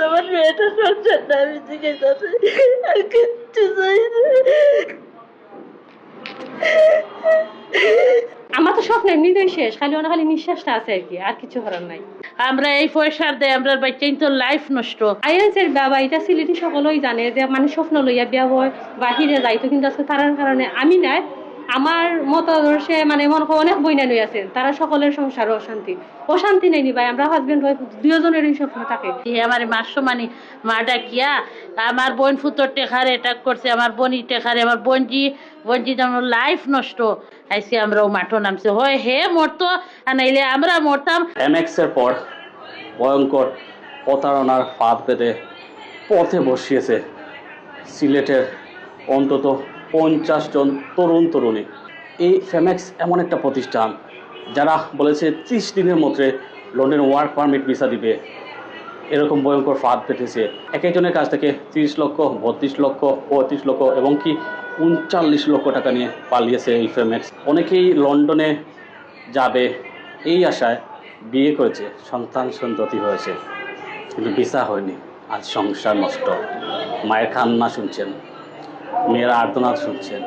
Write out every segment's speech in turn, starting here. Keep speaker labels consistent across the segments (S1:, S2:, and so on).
S1: আমার মেয়েটা সংসারটা আমি জিজ্ঞেস আর কিচ্ছু চাই না।
S2: আমার তো স্বপ্ন এমনিতেই শেষ, খালি ওনা খালি নিঃশ্বাসটা আছে আর কি, আর কিছু করার নাই।
S3: আমরা এই পয়সার দেয় আমরা বাচ্চা তো লাইফ নষ্ট।
S2: আইএসের বাবা এটা সিলেটি সকলেই জানে যে মানে স্বপ্ন লইয়া বিয়া হয় বাহিরে যাইতো, কিন্তু আজকে তারার কারণে আমি নাই আমার মতাদর্শে মানে মনে করো অনেক বইনা লই আছেন, তারা সকলের সংসার অশান্তি নেই ভাই। আমরা হাজবেন্ড ওয়াইফ দুজনেরই স্বপ্ন থাকে।
S3: আমার মাসো মানি মা ডাকিয়া আমার বোন ফুতর টেকারে অ্যাটাক করছে, আমার বোনই টেকারে, আমার বোনজি যেমন লাইফ নষ্ট। আইসি আমরাও মাঠো নামছে, হয় হে মরতো আর নাইলে আমরা মরতাম।
S4: এমএক্সের পর ভয়ঙ্কর প্রতারণার ফাঁদ পেতে পথে বসিয়েছে সিলেটের অন্তত 50 জন তরুণী। এই ফেমেক্স এমন একটা প্রতিষ্ঠান যারা বলেছে 30 দিনের মধ্যে লন্ডন ওয়ার্ক পারমিট ভিসা দিবে। এরকম ভয়ঙ্কর ফাঁদ পেতেছে। এক একজনের কাছ থেকে 30 লক্ষ, 32 লক্ষ, 35 লক্ষ এবং কি 39 লক্ষ টাকা নিয়ে পালিয়েছে এই ফেমেক্স। অনেকেই লন্ডনে যাবে এই আশায় বিয়ে করেছে, সন্তান সন্ততি হয়েছে, কিন্তু ভিসা হয়নি। আজ সংসার নষ্ট, মায়ের কান্না শুনছেন, মেয়েরা আর্তনাদ শুনছেন,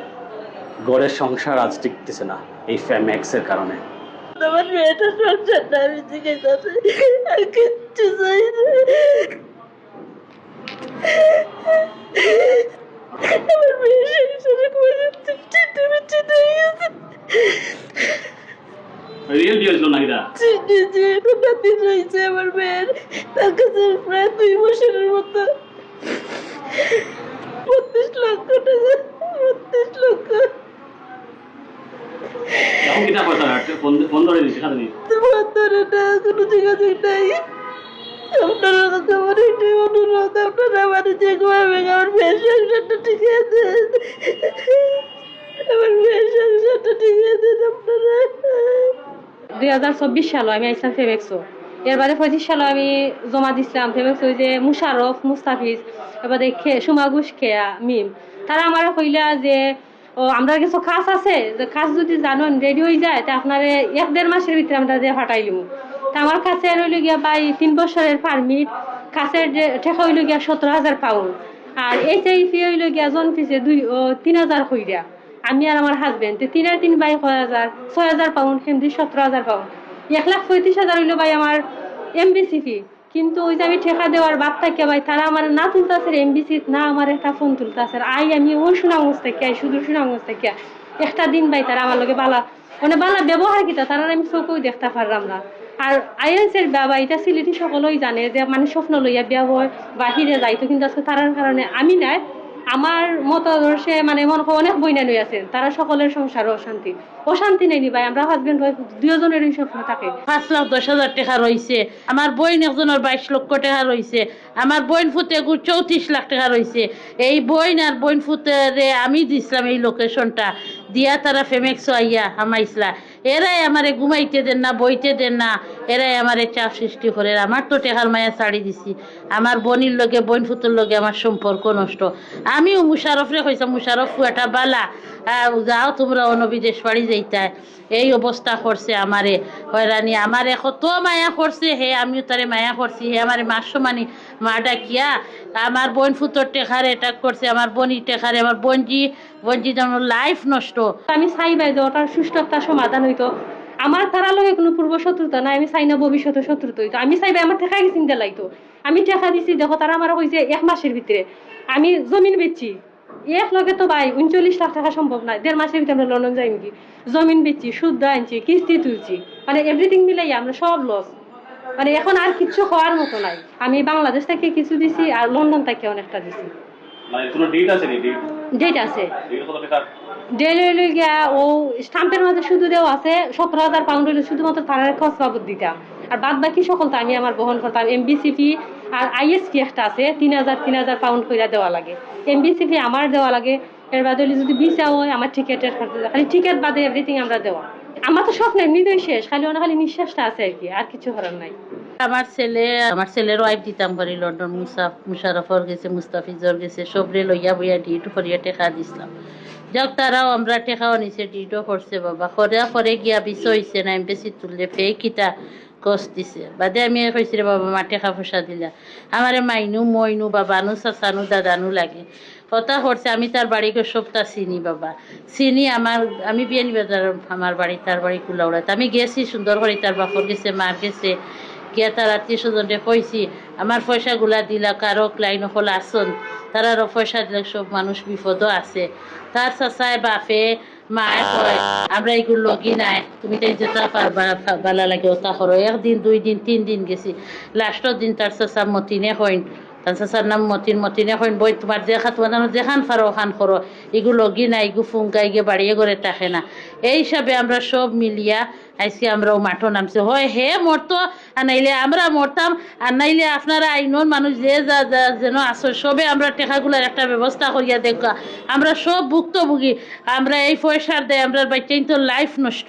S4: গড়ের সংসার আজ টিকতেছে না এই ফেমেক্সের কারণে।
S1: আমার মেয়েটা সংসারটা আমি জিজ্ঞেস আর কিচ্ছু চাই না। আমার মেয়ের সংসারে করে চিঠি মিঠি হয়ে গেছে।
S4: রিয়েল বিয়ে হয়েছিল না এটা?
S1: চিঠি নাতি রয়েছে আমার মেয়ের, তার কাছে প্রায় 2 বছরের মতো। 32 লক্ষ টাকা, 32 লক্ষ।
S4: এখন কিনা পয়সা ফোন ধরে দিচ্ছে সাথে নিয়ে
S1: বন্ধুরা কোনো যোগাযোগ নাই। আপনারা কাছে আমার এটাই অনুরোধ, আপনারা আমার যে ঘুমাবে আমার মেয়ের সংসারটা ঠিকিয়ে দেন, আমার মেয়ের সংসারটা ঠিকিয়ে দেন আপনারা।
S2: 2024 সালে আমি আইসাম ফেমেক্সো, এর বাদে 25 সালে আমি জমা দিচ্ছিলাম ফেমেক্স। ওই যে মুশারফ, মুস্তাফিজ, এবারে সুমাগুশ, খেয়া, মিম, তারা আমার কইলা যে ও আমরা কিছু কাজ আছে, যে কাজ যদি জানেন রেডি হয়ে যায় তা আপনার 1-1.5 মাসের ভিতরে আমরা যে ফাটাইলিম। তা আমার কাছে রইল গিয়া ভাই 3 বছরের পারমিট, কাছের ঠেকা হইল গিয়া 17,000 পাউন্ড, আর এই যে ফি হইল গিয়া জন ফিসে 3,000 কইরা। আমি আর আমার হাজবেন্ড 3 আর 3 বাই 6,000 পাউন্ড, কেমনি 17,000 পাউন্ড, 1,35,000 হইলো ভাই আমার এমবিসি ফি। কিন্তু ওই যে আমি ঠেকা দেওয়ার বাদ থাকে ভাই তারা আমার না তুলতেছে এমবিসি, না আমার একটা ফোন তুলতেছে। আমি ওই সুনামগঞ্জ থেকে শুধু সুনামগঞ্জ থেকে একটা দিন ভাই তারা আমার লগে বালা মানে বালা ব্যবহার কিতা তারা আমি চোখেও দেখতে পারলাম না। আর আইএসের বাবা এটা সিলেটি সকলেই জানে যে মানে স্বপ্ন লইয়া বিয়া হয় বাহিরে যাইতো, কিন্তু আজকে তারার কারণে আমি নাই আমার মতাদর্শে মানে মনে করো অনেক বইনা লই আছেন, তারা সকলের সংসার অশান্তি নেই ভাই। আমরা হাজবেন্ড ওয়াইফ দুজনেরই স্বপ্ন থাকে।
S3: 5,10,000 টাকা রয়েছে, আমার বোন একজনের 22 লক্ষ টাকা রয়েছে, আমার বোন ফুতে 34 লাখ টাকা রয়েছে। এই বোন আর বোন ফুতেরে আমি দিছিলাম এই লোকেশনটা দিয়া, তারা ফেমেক্স আইয়া হামাইছিলা। এরাই আমারে ঘুমাইতে দেন না, বইতে দেন না, এরাই আমারে চাপ সৃষ্টি করে। আমার তো টেকার মায়া ছাড়ি দিছি, আমার বোনির লগে বোন ফুতুর লগে আমার সম্পর্ক নষ্ট। আমিও মুশারফরে কইসাম, মুশারফ ফুয়াটা বালা, যাও তোমরা অন্য বিদেশ বাড়ি যাইতায়। এই অবস্থা করছে আমারে হয়রানি, আমারে কত মায়া করছে হে, আমিও তারে মায়া করছি। হে আমারে মাসো মানি মা ডাকিয়া আমার বোন ফুতর টেকারে অ্যাটাক করছে, আমার বোনই টেকারে, আমার বোনজি যেমন লাইফ নষ্ট।
S2: আমি চাই ভাই যে ওটার সুষ্ঠু একটা সমাধান হইতো। আমার তারা লগে কোনো পূর্ব শত্রুতা নাই, আমি চাই না ভবিষ্যতে শত্রুতা হইতো। আমি চাইবে আমার টেকা গেছি লাইতো, আমি টেকা দিছি দেখো তারা আমার কইছে 1 মাসের ভিতরে আমি জমিন বেচছি। এক লগে তো ভাই 39 লাখ টাকা সম্ভব নয়, 1.5 মাসের ভিতরে আমরা লন্ডন যাই নাকি। জমিন বেচছি, সুদ আনছি, কিস্তি তুলছি, মানে এভরিথিং মিলাই আমরা সব লস। মানে এখন আর কিছু হওয়ার মতো নাই। আমি বাংলাদেশ থেকে কিছু দিছি আর লন্ডন থেকে অনেকটা দিছি।
S4: মানে কোনো ডেট আছে নি?
S2: ডেট আছে,
S4: ডেট কত টাকা?
S2: ডেলি গিয়া ও স্টাম্পের মধ্যে শুধু দেওয়া আছে 17,000 পাউন্ড হইলে শুধুমাত্র তার খরচ বাবদ দিতাম, আর বাদ বাকি সকল তো আমি আমার বহন করতাম। এমবিসি ফি আর আইএস ফি একটা আছে 3,000 পাউন্ড করে দেওয়া লাগে, এমবিসি ফি আমার দেওয়া লাগে। এর বাদে যদি ভিসা হয় আমার টিকেটের খরচ, খালি টিকেট বাদে এভরিথিং আমরা দেওয়া। আমার তো স্বপ্ন এমনিতেই শেষ, খালি ওনা খালি নিঃশ্বাসটা আছে আর কি, আর কিছু করার নাই।
S3: আমার ছেলের ওয়াইফ দিতাম করি লন্ডন, মুশারফর গেছে, মুস্তাফিজর গেছে, সবরে লইয়া বইয়া ডিট করিয়া টেকা দিছিলাম। যাক তারাও আমরা টেকাও নিছে, ডিটও করছে বাবা, করে গিয়া বিষয় হয়েছে না, এমবেসি তুললে ফেকিটা কষ দিছে বাদে আমি কইছি রে বাবা মা টেকা পয়সা দিলা আমারে মাইনু মইনু বাবানু চাচানু দাদানু লাগে কথা করছে আমি তার বাড়িকে সবটা চিনি বাবা চিনি আমি বিয়ানি বাজার আমার বাড়ি তার বাড়ি কুলাউড়াতে আমি গেছি সুন্দর করে তার বাপর গেছে মার গেছে গিয়া তার আত্মীয় স্বজনরে কইছি আমার পয়সাগুলা দিলা কারো লাইন হল আসন তারারও পয়সা দিলে সব মানুষ বিপদও আছে তার চাচায় বাপে মায়ে কয় আমরা এগুলো লগি নাই তুমি তাই যেটা পারবা বালা লাগে ওটা করো 1 দিন 2 দিন 3 দিন গেছি লাস্টের দিন তার চাচা মতিনে হইন তার চাচার নাম মতিনে হইন বই তোমার দেখা তোমার যেখান পারো ওখান করো এগুলো লগি নাই এগু ফুঙ্কা এগে বাড়িয়ে করে থাকে না এই হিসাবে আমরা সব মিলিয়া আজকে আমরাও মাঠও নামছি হয় হে মরতো আর নাইলে আমরা মরতাম আর নাইলে আপনারা আইনর মানুষ যে যা যা যেন আসো সবে আমরা টেকাগুলার একটা ব্যবস্থা করিয়া দেখা আমরা সব ভুক্তভোগী আমরা এই পয়সার দেয় আমরা বাচ্চাই তো লাইফ নষ্ট